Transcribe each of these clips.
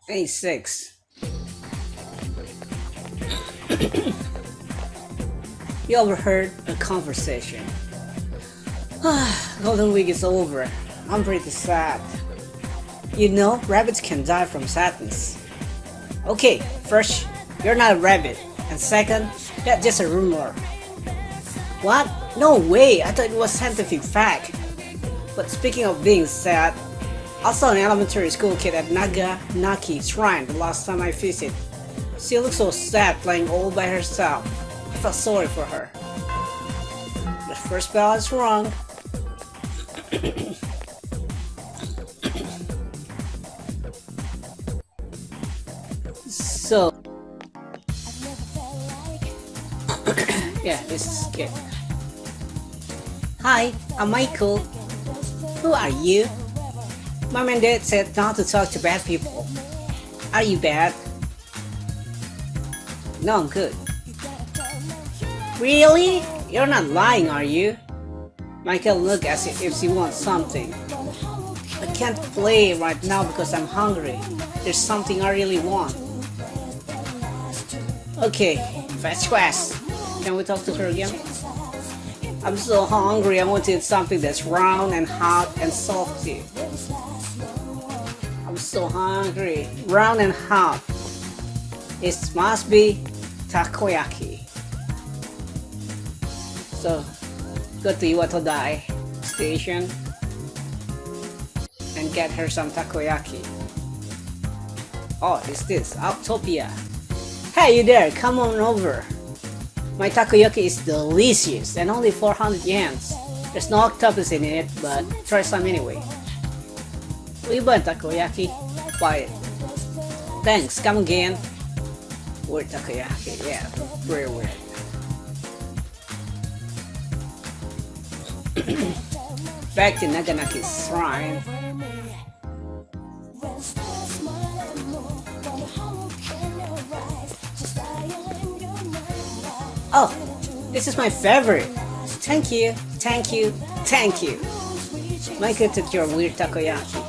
A6. You overheard a conversation. Golden Week is over. I'm pretty sad. You know, rabbits can die from sadness. Okay, first, you're not a rabbit. And second, that's just a rumor. What? No way! I thought it was scientific fact. But speaking of being sad, I saw an elementary school kid at Naganaki Shrine the last time I visited. She looked so sad playing all by herself. I felt sorry for her. The first bell is wrong. So, yeah, this is good. Hi, I'm Michael. Who are you? Mom and Dad said not to talk to bad people. Are you bad? No, I'm good. Really? You're not lying, are you? Michael looked as if she wants something. I can't play right now because I'm hungry. There's something I really want. Okay, fast class. Can we talk to her again? I'm so hungry, I want to eat something that's round and hot and salty. I'm so hungry. Round and hot. It must be takoyaki. So, go to Iwatodai station and get her some takoyaki. Oh, it's this, Autopia. Hey, you there, come on over. My takoyaki is delicious and only 400 yens. There's no octopus in it, but try some anyway. Will you buy takoyaki? Buy it. Thanks, come again. Weird takoyaki, yeah, very weird. Back to Naganaki's shrine. Oh, this is my favorite. Thank you, thank you, thank you. Michael took your weird takoyaki.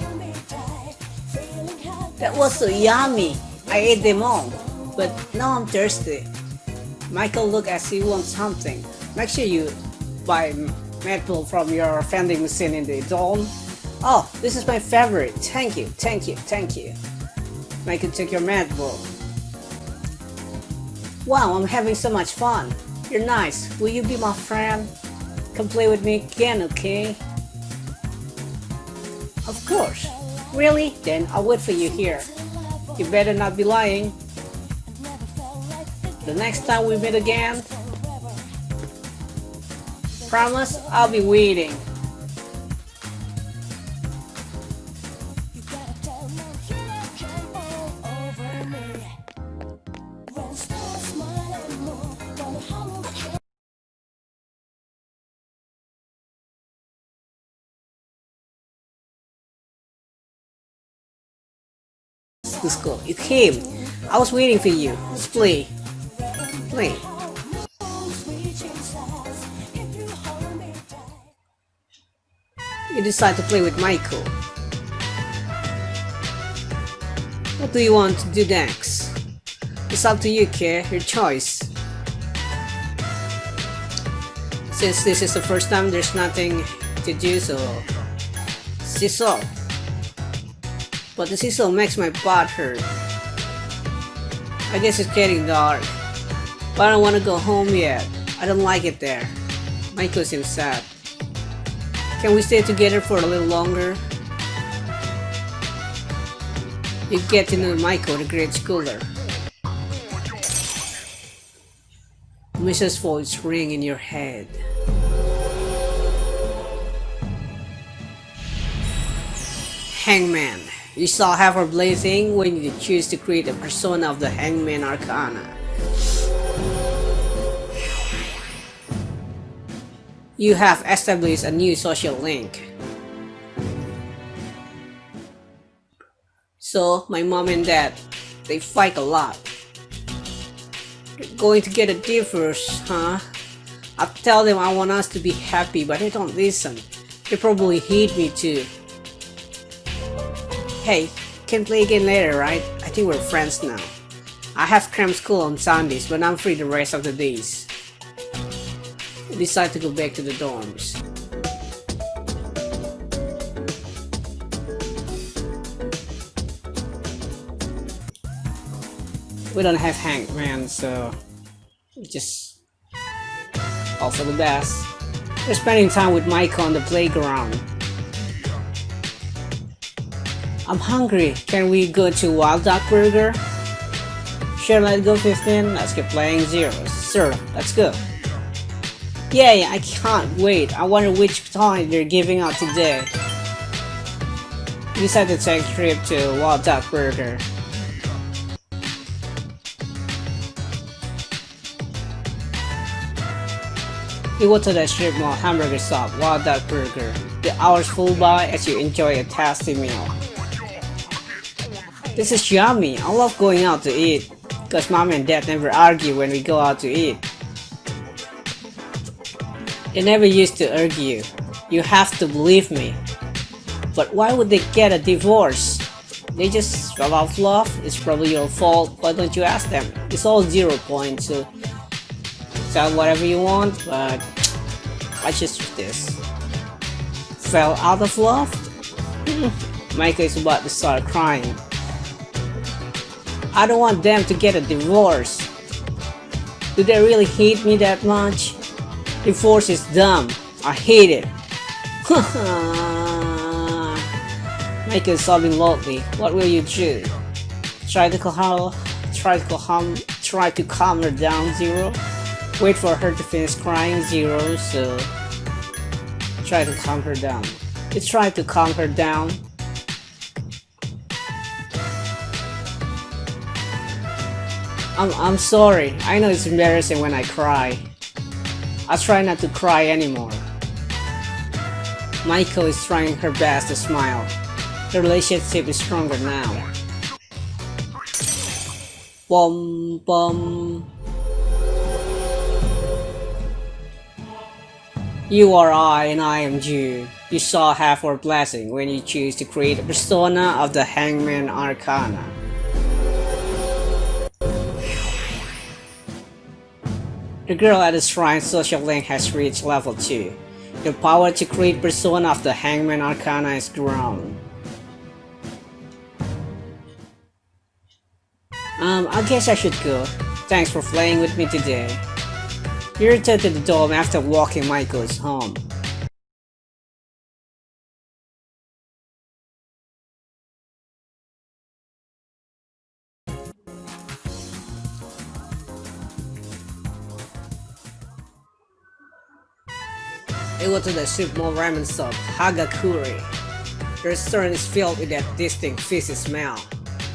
That was so yummy. I ate them all, but now I'm thirsty. Michael looked as he wants something. Make sure you buy metal from your vending machine in the dome. Oh, this is my favorite. Thank you, thank you, thank you. Michael took your metal. Wow, I'm having so much fun. You're nice. Will you be my friend? Come play with me again, okay? Of course. Really? Then I'll wait for you here. You better not be lying. The next time we meet again, promise I'll be waiting. To school. You came. I was waiting for you. Let's play. Play. You decide to play with Michael. What do you want to do next? It's up to you, kid. Your choice. Since this is the first time, there's nothing to do, so seesaw. But the seesaw makes my butt hurt. I guess it's getting dark. But I don't want to go home yet. I don't like it there. Michael seems sad. Can we stay together for a little longer? You get to know Michael, the great schooler. Mrs. voice ring in your head. Hangman. You saw Heifer blazing when you choose to create a persona of the Hangman Arcana. You have established a new social link. So, my mom and dad, they fight a lot. They're going to get a divorce, huh? I tell them I want us to be happy, but they don't listen. They probably hate me too. Hey, can play again later, right? I think we're friends now. I have cram school on Sundays, but I'm free the rest of the days. We decide to go back to the dorms. We don't have hangman, so we just hope for the best. We're spending time with Micah on the playground. I'm hungry. Can we go to Wild Duck Burger? Sure, let's go 15. Let's get playing zeros. Sure, let's go. Yay, I can't wait. I wonder which toy they're giving out today. We decided to take a trip to Wild Duck Burger. Iwatodai strip mall hamburger shop, Wild Duck Burger. The hours flew by as you enjoy a tasty meal. This is yummy. I love going out to eat, cause mom and dad never argue when we go out to eat. They never used to argue. You have to believe me. But why would they get a divorce? They just fell out of love. It's probably your fault. Why don't you ask them? It's all 0 points, so tell whatever you want, but I just this. Fell out of love? Micah is about to start crying. I don't want them to get a divorce. Do they really hate me that much? Divorce is dumb. I hate it. Micah is sobbing loudly. What will you do? Try to calm her down, Zero? Wait for her to finish crying, Zero, so try to calm her down. You try to calm her down. I'm sorry. I know it's embarrassing when I cry. I'll try not to cry anymore. Maiko is trying her best to smile. The relationship is stronger now. Bum bum. You are I and I am you. You shall have our blessing when you choose to create a persona of the Hangman Arcana. The girl at the shrine social link has reached level 2. The power to create persona of the Hangman Arcana is grown. I guess I should go. Thanks for playing with me today. You return to the dorm after walking Michael's home. It was to the small ramen shop, Hagakure. The restaurant is filled with that distinct fishy smell.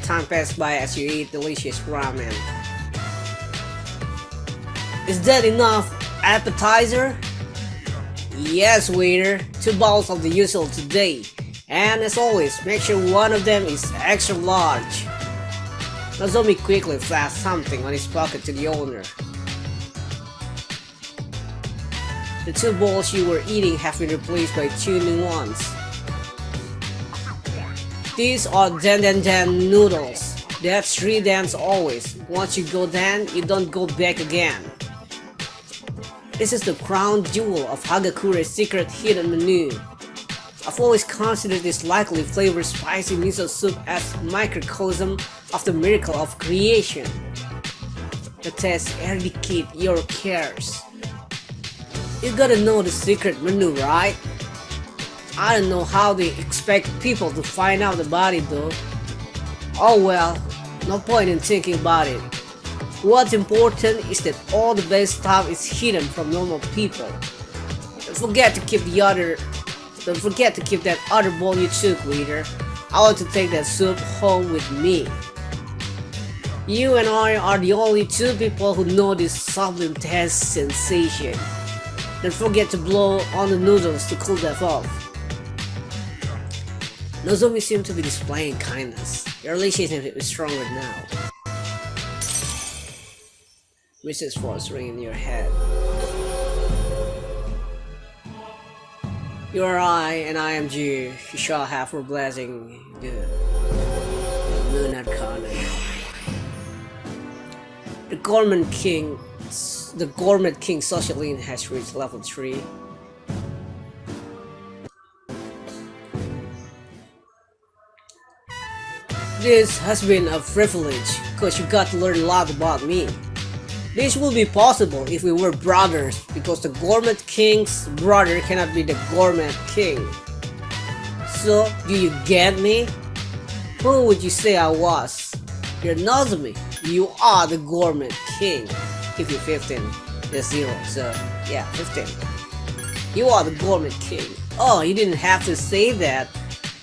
Time passes by as you eat delicious ramen. Is that enough appetizer? Yes, waiter. 2 bowls of the usual today. And as always, make sure one of them is extra large. Nozomi quickly flashed something on his pocket to the owner. The 2 bowls you were eating have been replaced by 2 new ones. These are den noodles. That's 3 dans always. Once you go dan, you don't go back again. This is the crown jewel of Hagakure's secret hidden menu. I've always considered this lightly flavored spicy miso soup as microcosm of the miracle of creation. The taste eradicate your cares. You gotta know the secret menu, right? I don't know how they expect people to find out about it though. Oh well, no point in thinking about it. What's important is that all the best stuff is hidden from normal people. Don't forget to keep that other bowl you took, waiter. I want to take that soup home with me. You and I are the only 2 people who know this sublime taste sensation. Don't forget to blow on the noodles to cool them off. Nozomi seems to be displaying kindness. Your relationship is stronger now. Mrs. Frost ring in your head. You are I, and I am you. You shall have her blessing. The Moon Arcana. The Gourmet King social link has reached level 3. This has been a privilege, cause you got to learn a lot about me. This will be possible if we were brothers, because the Gourmet King's brother cannot be the Gourmet King. So, do you get me? Who would you say I was? You're Nozomi. You are the Gourmet King. Give you 15. There's 0, so yeah, 15. You are the Gourmet King. Oh, you didn't have to say that.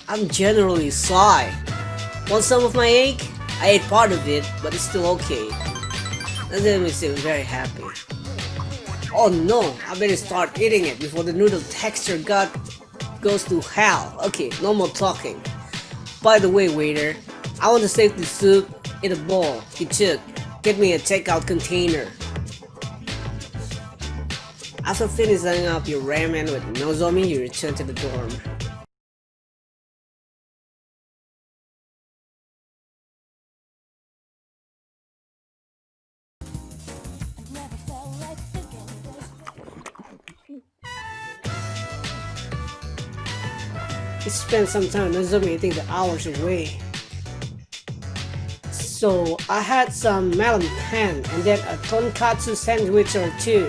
I'm generally shy. Want some of my egg? I ate part of it, but it's still okay. And then we seem very happy. Oh no, I better start eating it before the noodle texture goes to hell. Okay, no more talking. By the way, waiter, I want to save the soup in a bowl you took. Get me a takeout container. After finishing up your ramen with Nozomi, you return to the dorm. We spent some time Nozomi eating the hours away. So I had some melon pan and then a tonkatsu sandwich or 2.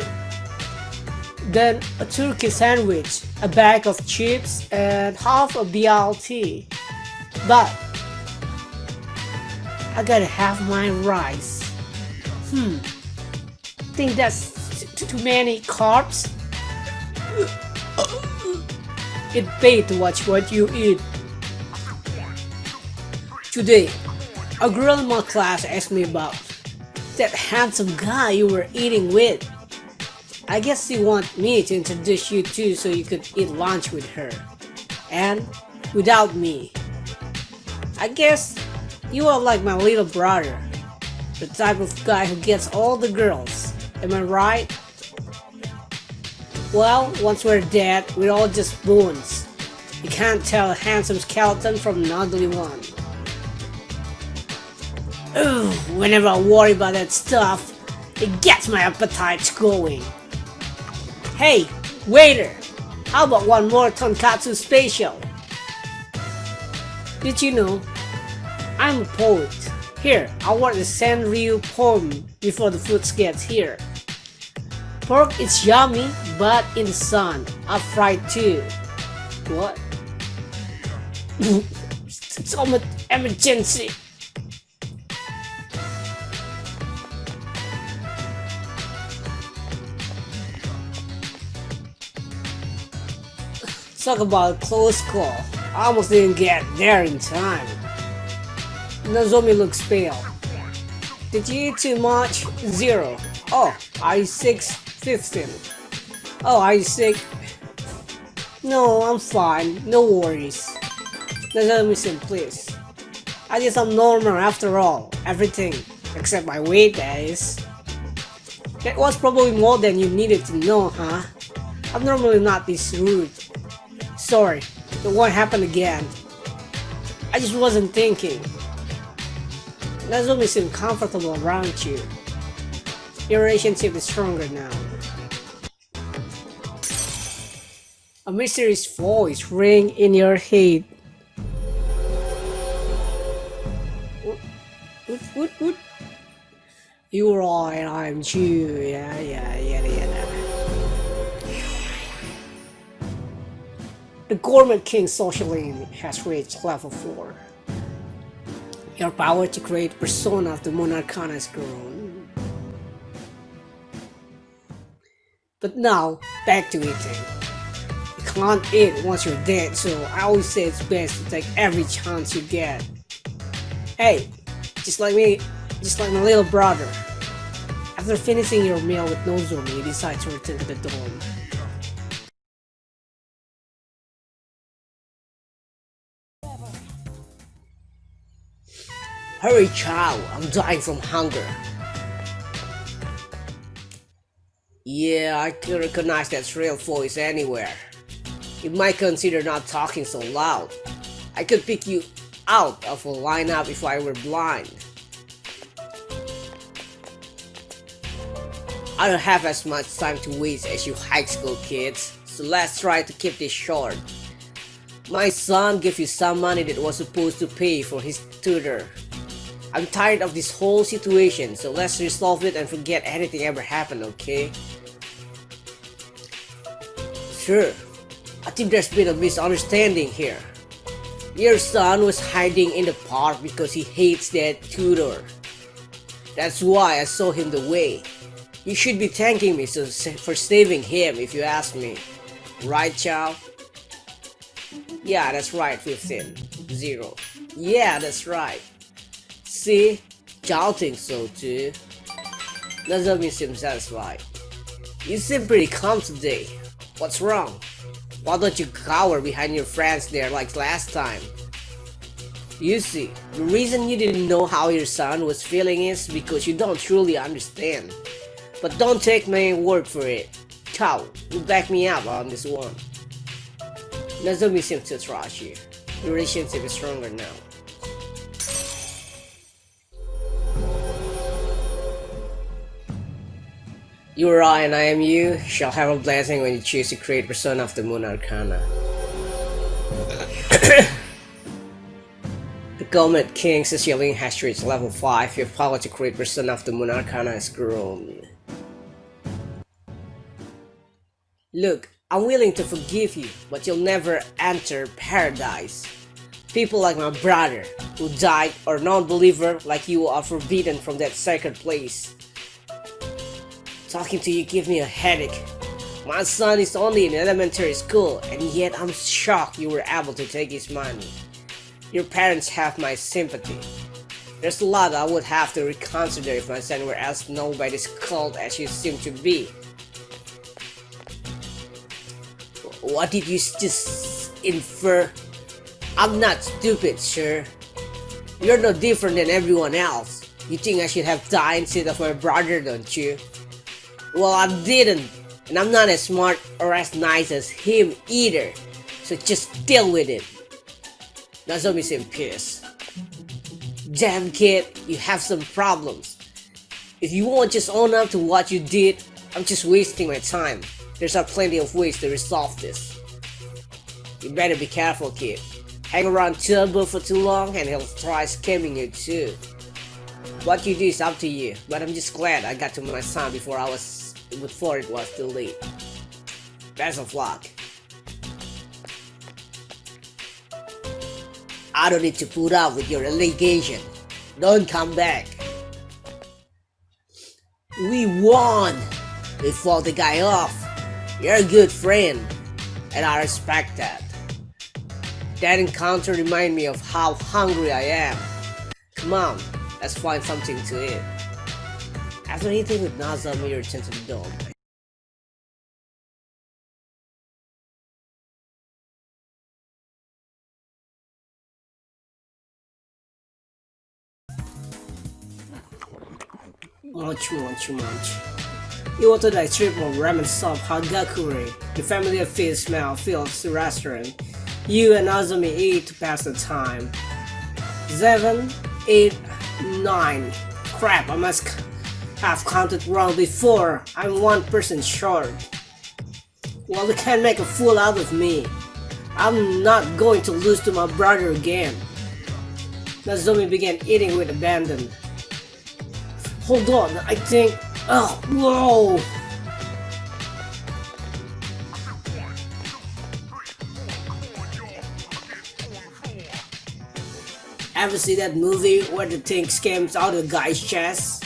Then a turkey sandwich, a bag of chips, and half a BLT. But I gotta have my rice. Think that's too many carbs? It paid to watch what you eat. Today, a girl in my class asked me about that handsome guy you were eating with. I guess she wanted me to introduce you to so you could eat lunch with her. And without me. I guess you are like my little brother. The type of guy who gets all the girls. Am I right? Well, once we're dead, we're all just bones. You can't tell a handsome skeleton from an ugly one. Ooh, whenever I worry about that stuff, it gets my appetite going. Hey, waiter! How about one more tonkatsu special? Did you know? I'm a poet. Here, I'll write a Sanryu poem before the food gets here. Pork is yummy, but in the sun, I fried too. What? It's almost emergency. Talk about a close call. I almost didn't get there in time. Nozomi looks pale. Did you eat too much? 0. Oh, are you sick? 15. Oh, are you sick? No, I'm fine. No worries. Nozomi-san, please. I guess I'm normal after all. Everything. Except my weight, that is. That was probably more than you needed to know, huh? I'm normally not this rude. Sorry, it won't happen again. I just wasn't thinking. Nozomi seems comfortable around you. Your relationship is stronger now. A mysterious voice rang in your head. What? You're right, I'm you. Yeah. The Gourmet King social link has reached level 4. Your power to create persona of the Moon Arcana has grown. But now, back to eating. You can't eat once you're dead, so I always say it's best to take every chance you get. Hey, just like me, just like my little brother. After finishing your meal with Nozomi, you decide to return to the dorm. Hurry, child, I'm dying from hunger. Yeah, I can recognize that real voice anywhere. You might consider not talking so loud. I could pick you out of a lineup if I were blind. I don't have as much time to waste as you high school kids, so let's try to keep this short. My son gave you some money that was supposed to pay for his tutor. I'm tired of this whole situation, so let's resolve it and forget anything ever happened, okay? Sure, I think there's been a misunderstanding here. Your son was hiding in the park because he hates that tutor. That's why I saw him the way. You should be thanking me for saving him if you ask me. Right, Chow? Yeah, that's right, 15. 0. Yeah, that's right. See? Chow thinks so too. Nozomi seems satisfied. You seem pretty calm today. What's wrong? Why don't you cower behind your friends there like last time? You see, the reason you didn't know how your son was feeling is because you don't truly understand. But don't take my word for it. Chow, you back me up on this one. Nozomi seems to trust you. The relationship is stronger now. You are I and I am you shall have a blessing when you choose to create Persona of the Moon Arcana. The Gourmet King Sicilian has reached level 5. Your power to create Persona of the Moon Arcana has grown. Look, I'm willing to forgive you, but you'll never enter paradise. People like my brother, who died, or non-believer like you are forbidden from that sacred place. Talking to you gives me a headache. My son is only in elementary school, and yet I'm shocked you were able to take his money. Your parents have my sympathy. There's a lot I would have to reconsider if my son were as known by this cult as you seem to be. What did you just infer? I'm not stupid, sir. You're no different than everyone else. You think I should have died instead of my brother, don't you? Well, I didn't, and I'm not as smart or as nice as him either, so just deal with it. Nozomi seemed pissed. Damn kid, you have some problems. If you won't just own up to what you did, I'm just wasting my time. There's plenty of ways to resolve this. You better be careful, kid. Hang around Turbo for too long and he'll try scamming you too. What you do is up to you, but I'm just glad I got to my son before it was too late. Best of luck. I don't need to put up with your allegation. Don't come back. We won! We fought the guy off. You're a good friend, and I respect that. That encounter reminded me of how hungry I am. Come on, let's find something to eat. After eating with Nozomi, you return to the dome. Munch. Iwatodai triple ramen soup Hagakure, the family of fish smell fills the restaurant. You and Nozomi eat to pass the time. 7, 8, 9. Crap, I must have counted wrong before. I'm one person short. Well, they can't make a fool out of me. I'm not going to lose to my brother again. Nozomi began eating with abandon. Hold on, I think... Oh, whoa! Ever see that movie where the thing comes out of the guy's chest?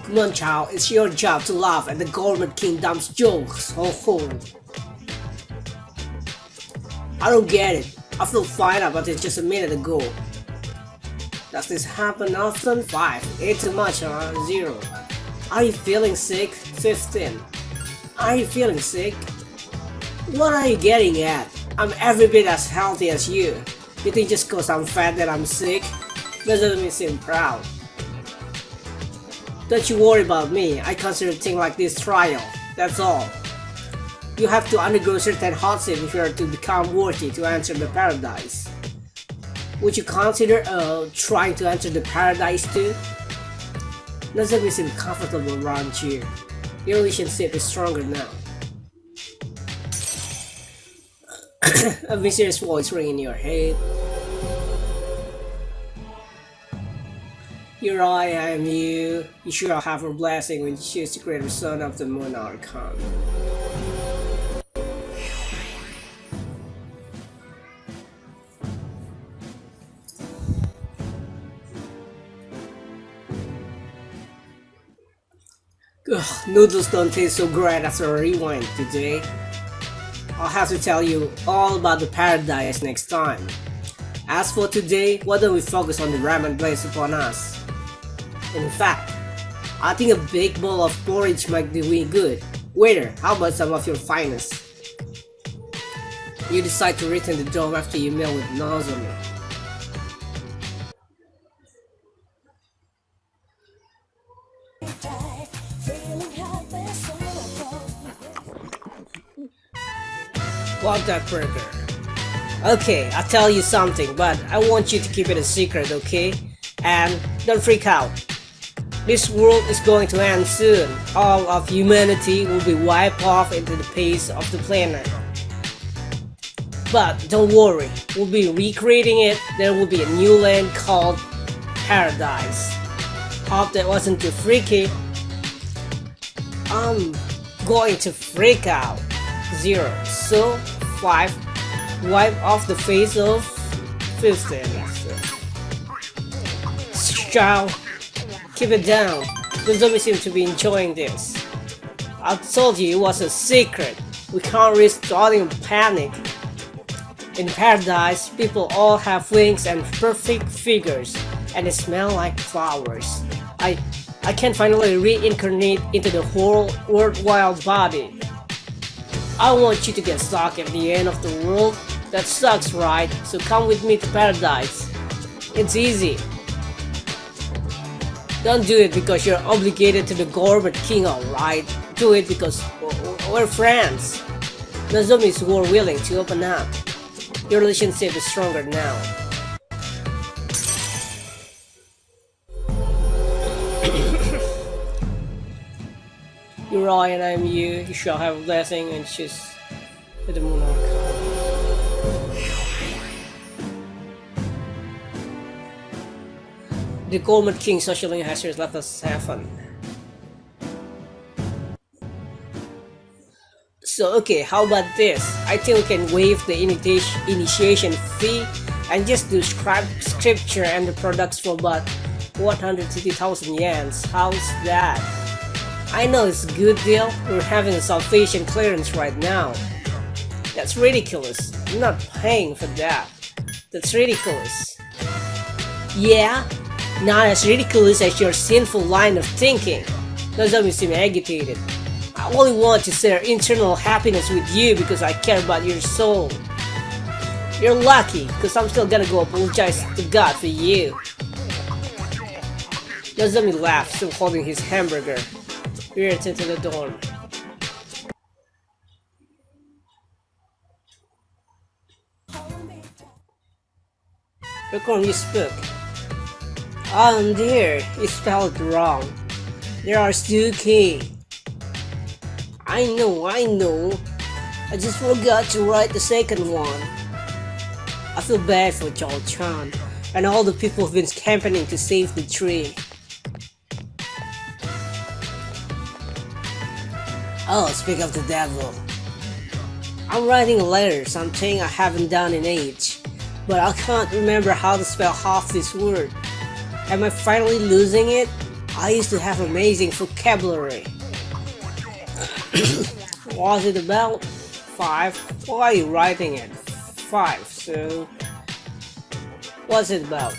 Come on, child, it's your job to laugh at the Gourmet Kingdom's jokes. Ho ho. I don't get it. I feel fine about it just a minute ago. Does this happen often? 5. Ate too much, huh? 0. Are you feeling sick? 15. Are you feeling sick? What are you getting at? I'm every bit as healthy as you. You think just cause I'm fat that I'm sick? Doesn't make me seem proud. Don't you worry about me. I consider things like this trial. That's all. You have to undergo certain hardship if you are to become worthy to enter the paradise. Would you consider trying to enter the paradise too? Nozomi seems comfortable around you. Your relationship is stronger now. A mysterious voice ring in your head. Here I am, you. You shall have her blessing when you choose to create a son of the moon Arcana. Ugh, noodles don't taste so great after a rewind today. I'll have to tell you all about the paradise next time. As for today, why don't we focus on the ramen placed upon us? In fact, I think a big bowl of porridge might do me good. Waiter, how about some of your finest? You decide to return the dough after you meal with Nozomi. Want that burger? Okay, I'll tell you something, but I want you to keep it a secret, okay? And don't freak out. This world is going to end soon. All of humanity will be wiped off into the face of the planet. But don't worry, we'll be recreating it. There will be a new land called Paradise. Hope that wasn't too freaky. I'm going to freak out. 0, so 5, wipe off the face of 15. Child, keep it down. The zombies seem to be enjoying this. I told you it was a secret. We can't risk starting a panic. In paradise, people all have wings and perfect figures, and they smell like flowers. I can finally reincarnate into the whole worthwhile body. I want you to get stuck at the end of the world. That sucks, right? So come with me to paradise. It's easy. Don't do it because you're obligated to the Gourmet King, alright? Do it because we're friends. Nozomis were willing to open up. Your relationship is stronger now. You're I and I'm you. You shall have a blessing and choose the monarch. The Gourmet King socially has left us heaven. So okay, how about this? I think we can waive the initiation fee and just do scripture and the products for about 150,000 yens. How's that? I know it's a good deal. We're having a salvation clearance right now. That's ridiculous. I'm not paying for that. That's ridiculous. Yeah? Not as ridiculous as your sinful line of thinking. Nozomi seem agitated. I only want to share internal happiness with you because I care about your soul. You're lucky, because I'm still gonna go apologize to God for you. Nozomi laughed, still holding his hamburger. We returned to the dorm. Recall you spoke. Oh dear, you spelled it wrong. There are 2 K. I know. I just forgot to write the second one. I feel bad for Chao-chan and all the people who've been campaigning to save the tree. Oh, speak of the devil. I'm writing a letter, something I haven't done in age, but I can't remember how to spell half this word. Am I finally losing it? I used to have amazing vocabulary. Was it about 5? Why are you writing it? 5, so... What's it about?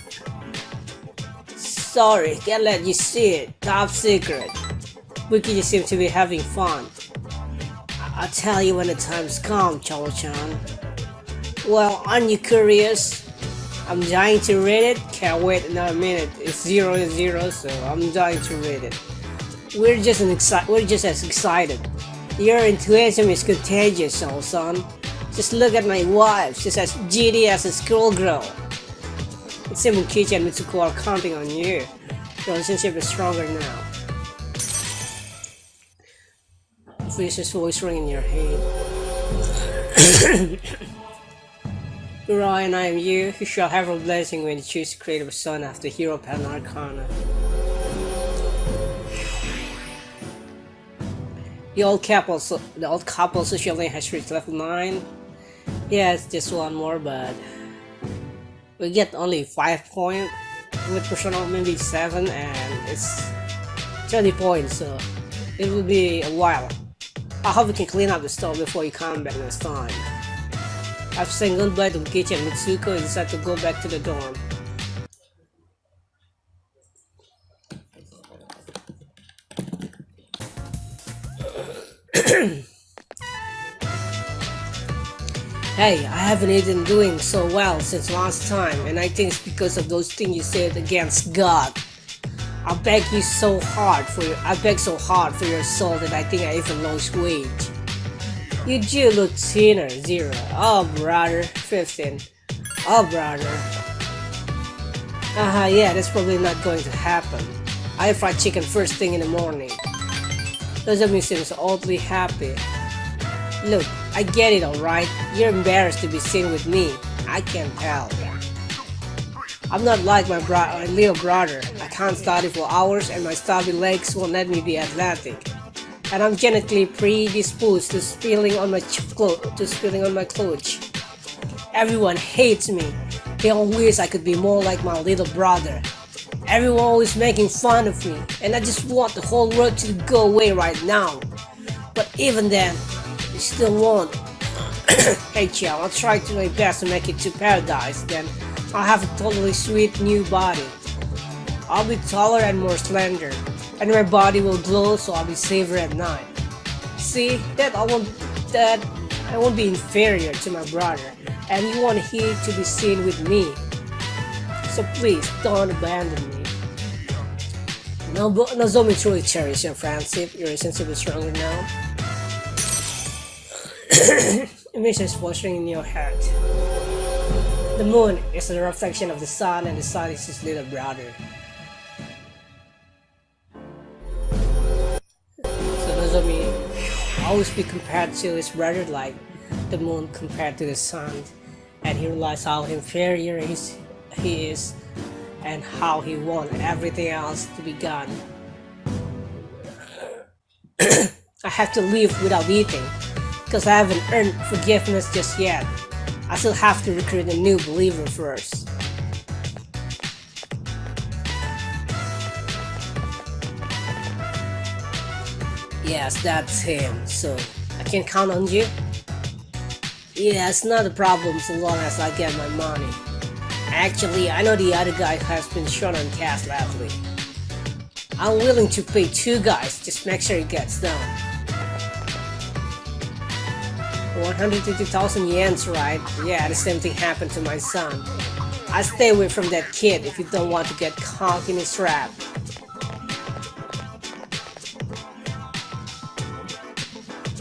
Sorry, can't let you see it. Top secret. Wiki just seems to be having fun. I'll tell you when the time's come, Chao-chan. Well, aren't you curious? I'm dying to read it. Can't wait another minute. It's 0-0, so I'm dying to read it. We're just as excited. Your enthusiasm is contagious, son. Just look at my wife. She's as giddy as a schoolgirl. It seems Kichi and Mitsuko are counting on you. Your relationship is stronger now. Voice's voice ring in your head. Uriah and I am you, who shall have a blessing when you choose to create a son after hero pen Arcana. The old couple social link has reached level 9. Yeah, it's just one more, but we get only 5 points with personal maybe 7, and it's 20 points, so it will be a while. I hope we can clean up the store before you come back next time. After saying goodbye to Kichi and Mitsuko, we decide to go back to the dorm. Hey, I haven't even doing so well since last time, and I think it's because of those things you said against God. I beg so hard for your soul that I think I even lost weight. You do look thinner, 0. Oh brother, 15. Oh brother. Yeah, that's probably not going to happen. I fried chicken first thing in the morning. Nozomi seems oddly happy. Look, I get it alright. You're embarrassed to be seen with me. I can tell. I'm not like my little brother. I can't study for hours and my stubby legs won't let me be athletic. And I'm genetically predisposed to spilling on my clothes. Everyone hates me. They all wish I could be more like my little brother. Everyone always making fun of me, and I just want the whole world to go away right now. But even then, they still won't. Hey Chow, I'll try to my best to make it to paradise, then I'll have a totally sweet new body. I'll be taller and more slender, and my body will glow, so I'll be safer at night. See, that I won't be inferior to my brother, and you want him to be seen with me. So please don't abandon me. Nozomi truly cherishes your friendship. Your relationship is stronger now. Image is washing in your head. The moon is a reflection of the sun, and the sun is his little brother. So Nozomi always be compared to his brother like the moon compared to the sun, and he realized how inferior he is and how he wants everything else to be gone. I have to live without eating because I haven't earned forgiveness just yet. I still have to recruit a new believer first. Yes, that's him, so I can count on you? Yeah, it's not a problem so long as I get my money. Actually, I know the other guy has been shown on cast lately. I'm willing to pay 2 guys, just make sure it gets done. 150,000 yens, right? Yeah, the same thing happened to my son. I stay away from that kid if you don't want to get caught in his trap.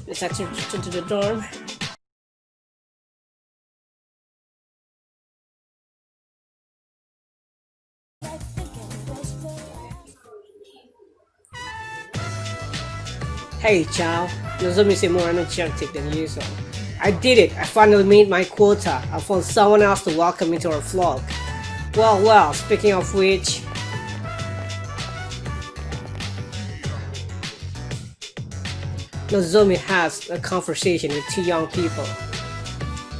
Let's enter to the dorm. Hey Chow, Nozomi seems more energetic than usual. I did it! I finally made my quota. I found someone else to welcome me to our flock. Well, speaking of which... Nozomi has a conversation with 2 young people.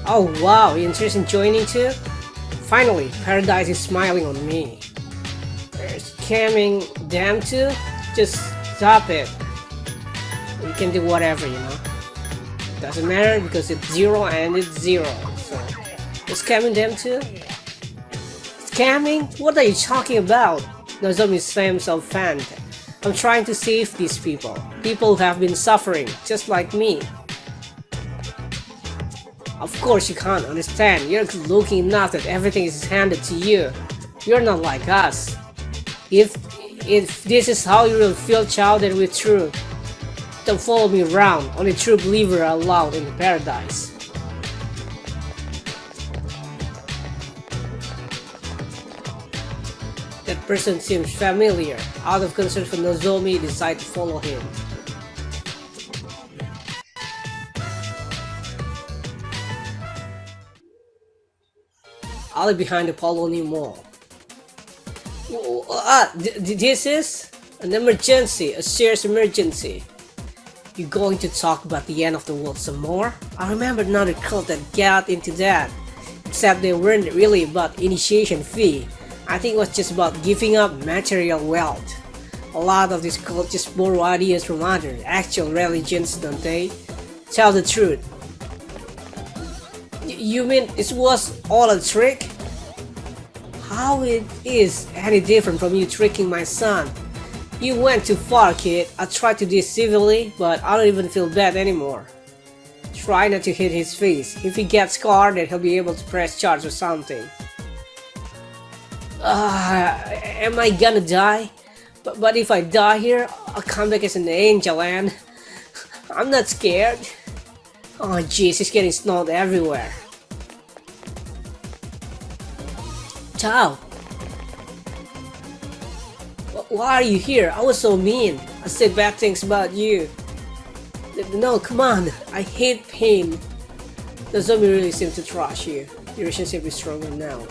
Oh wow, you interested in joining too? Finally, Paradise is smiling on me. There's scamming them too? Just stop it. You can do whatever, you know. Doesn't matter because it's 0 and it's 0. So, you're scamming them too? Scamming? What are you talking about? Nozomi seems offended. I'm trying to save these people. People who have been suffering, just like me. Of course you can't understand. You're looking enough that everything is handed to you. You're not like us. If this is how you will feel, child, then we're true. Don't follow me around. Only true believers are allowed in the paradise. That person seems familiar. Out of concern for Nozomi, decide to follow him. Alley behind the Polony Mall. This is an emergency, a serious emergency. You going to talk about the end of the world some more? I remember another cult that got into that. Except they weren't really about initiation fee. I think it was just about giving up material wealth. A lot of these cults just borrow ideas from other actual religions, don't they? Tell the truth. You mean it was all a trick? How it is any different from you tricking my son? You went too far, kid. I tried to do it civilly, but I don't even feel bad anymore. Try not to hit his face. If he gets scarred, then he'll be able to press charge or something. Am I gonna die? But if I die here, I'll come back as an angel and... I'm not scared. Oh jeez, he's getting snot everywhere. Ciao. Why are you here? I was so mean. I said bad things about you. No, come on. I hate pain. Nozomi really seems to trust you. Your relationship is stronger now.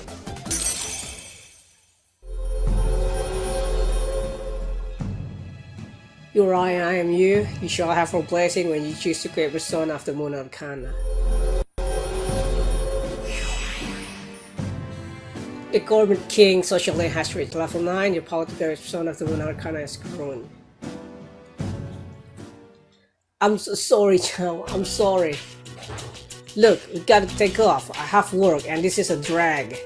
You're I am you. You shall have a blessing when you choose to create persona of the moon Arcana. The Gourmet King social lane has reached level 9. Your power to carry persona of the moon Arcana has grown. I'm so sorry, Chow. I'm sorry. Look, we gotta take off. I have work and this is a drag.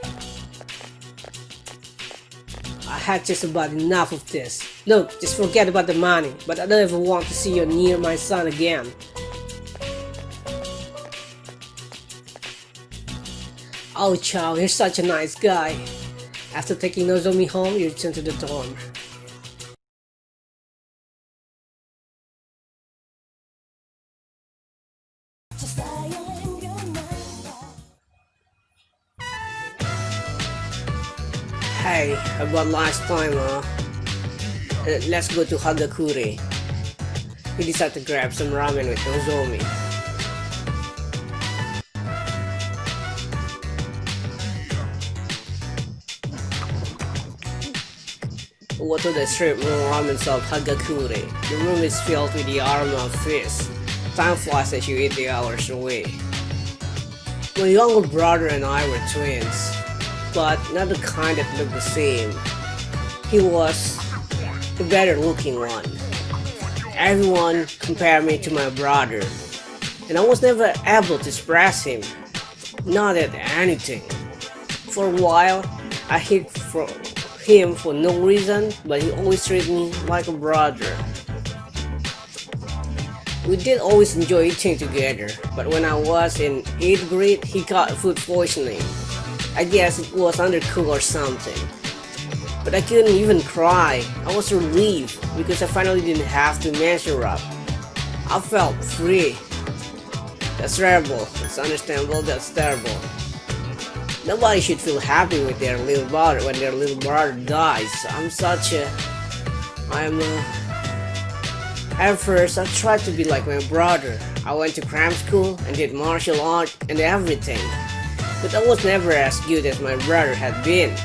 I had just about enough of this. Look, just forget about the money, but I don't ever want to see you near my son again. Oh, Chow, you're such a nice guy. After taking Nozomi home, you return to the dorm. Hey, about last time, let's go to Hagakure. We decided to grab some ramen with Nozomi. Iwatodai strip mall ramen shop Hagakure. The room is filled with the aroma of fish. Time flies as you eat the hours away. My younger brother and I were twins, but not the kind that looked the same. He was the better looking one. Everyone compared me to my brother, and I was never able to express him, not at anything. For a while, I hid from him for no reason, but he always treated me like a brother. We did always enjoy eating together, but when I was in 8th grade, he got food poisoning. I guess it was undercooked or something. But I couldn't even cry. I was relieved because I finally didn't have to measure up. I felt free. That's terrible. It's understandable, that's terrible. Nobody should feel happy with their little brother when their little brother dies. At first, I tried to be like my brother. I went to cram school and did martial art and everything. But I was never as good as my brother had been.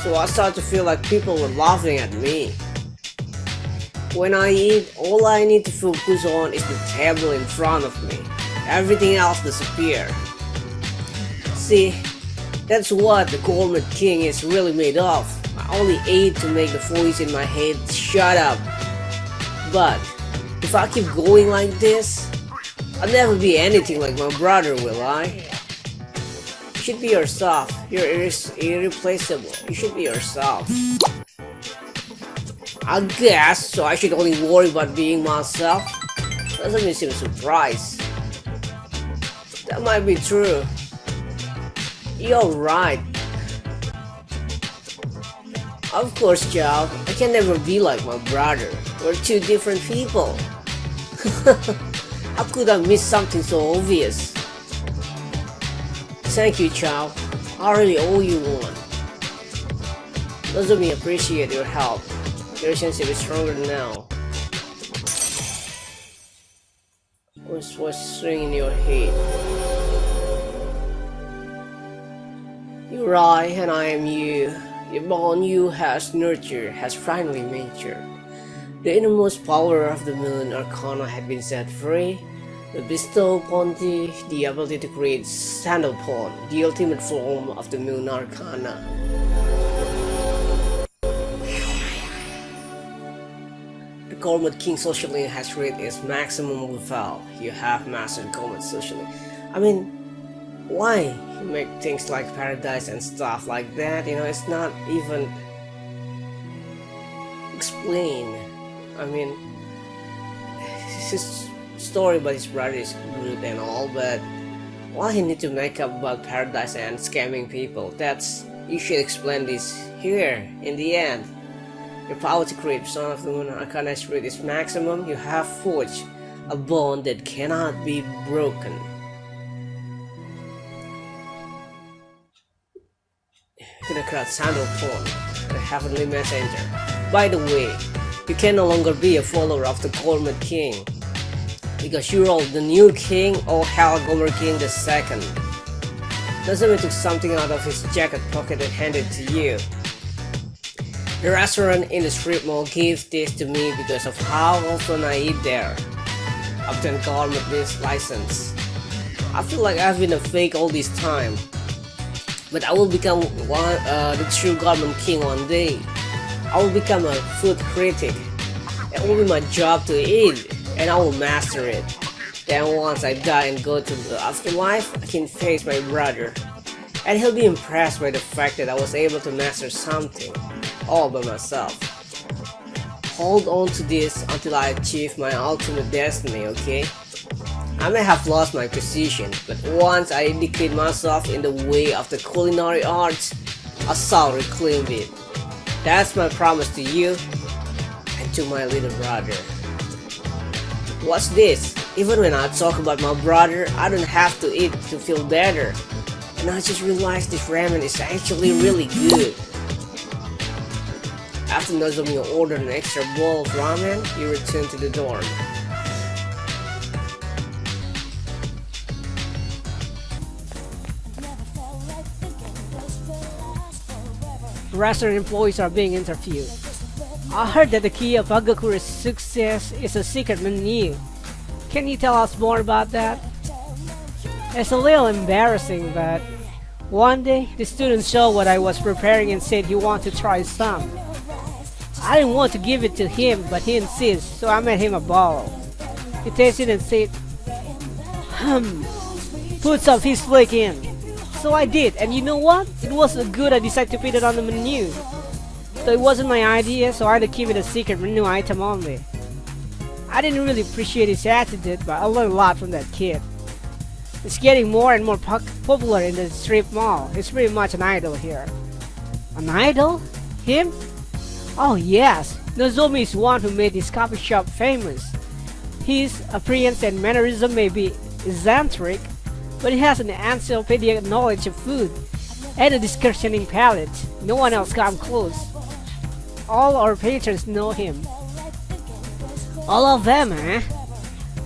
So I started to feel like people were laughing at me. When I eat, all I need to focus on is the table in front of me. Everything else disappears. See, that's what the Gourmet King is really made of. I only ate to make the voice in my head shut up. But if I keep going like this, I'll never be anything like my brother, will I? You should be yourself. You're irreplaceable. You should be yourself. I guess, so I should only worry about being myself? Doesn't make me surprised. That might be true. You're right. Of course, Chow. I can never be like my brother. We're two different people. How could I miss something so obvious? Thank you, Chow. I really owe you one. Nozomi appreciate your help. The relationship is stronger now. What's ringing in your head? You're I and I am you. The bond you has nurtured has finally matured. The innermost power of the moon Arcana had been set free. The bestow upon thee the ability to create Sandalpon, the ultimate form of the moon Arcana. The Gourmet King Social Link has reached its maximum level. You have mastered Gourmet Social Link. I mean, why make things like paradise and stuff like that? You know, it's not even explained. I mean, his story about his brother is good and all, but why he need to make up about paradise and scamming people? You should explain this here in the end. Your power to create Son of the Moon Arcana has reached its maximum. You have forged a bond that cannot be broken. To the crowd, Sandalpon, the heavenly messenger. By the way, you can no longer be a follower of the Gourmet King, because you're all the new king, oh hell, Gourmet King II. Nozomi took something out of his jacket pocket and handed it to you. The restaurant in the strip mall gave this to me because of how often I eat there. Obtain Gourmet license. I feel like I've been a fake all this time, but I will become the true Gourmet King one day. I will become a food critic. It will be my job to eat, and I will master it. Then once I die and go to the afterlife, I can face my brother, and he'll be impressed by the fact that I was able to master something all by myself. Hold on to this until I achieve my ultimate destiny, okay? I may have lost my position, but once I dedicate myself in the way of the culinary arts, I shall reclaim it. That's my promise to you and to my little brother. What's this? Even when I talk about my brother, I don't have to eat to feel better. And I just realized this ramen is actually really good. After Nozomi ordered an extra bowl of ramen, you return to the dorm. Restaurant employees are being interviewed. I heard that the key of Hagakura's success is a secret menu. Can you tell us more about that? It's a little embarrassing, but one day the student saw what I was preparing and said he wanted to try some. I didn't want to give it to him, but he insists, so I made him a bowl. He tasted and said, put some fish flake in. So I did, and you know what? It wasn't good. I decided to put it on the menu. So it wasn't my idea, so I had to keep it a secret menu item only. I didn't really appreciate his attitude, but I learned a lot from that kid. It's getting more and more popular in the strip mall. It's pretty much an idol here. An idol? Him? Oh yes, Nozomi is one who made this coffee shop famous. His appearance and mannerism may be eccentric, but he has an encyclopedic knowledge of food and a discerning palate. No one else comes close. All our patrons know him. All of them, eh?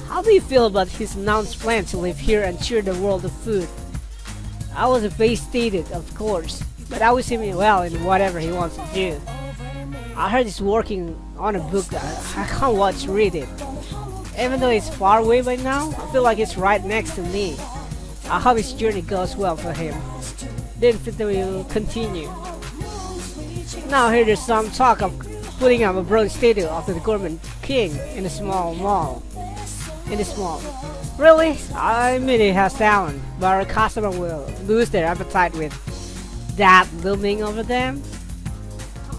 How do you feel about his announced plan to live here and cheer the world of food? I was devastated, of course, but I wish him well in whatever he wants to do. I heard he's working on a book that I can't wait to read it. Even though it's far away by now, I feel like it's right next to me. I hope his journey goes well for him. Then we'll continue. Now here there's some talk of putting up a bronze statue of the Gourmet King in a small mall. Really? I mean it has talent, but our customer will lose their appetite with that looming over them.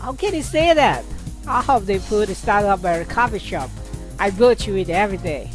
How can you say that? I hope they put a statue up by our coffee shop. I go to it every day.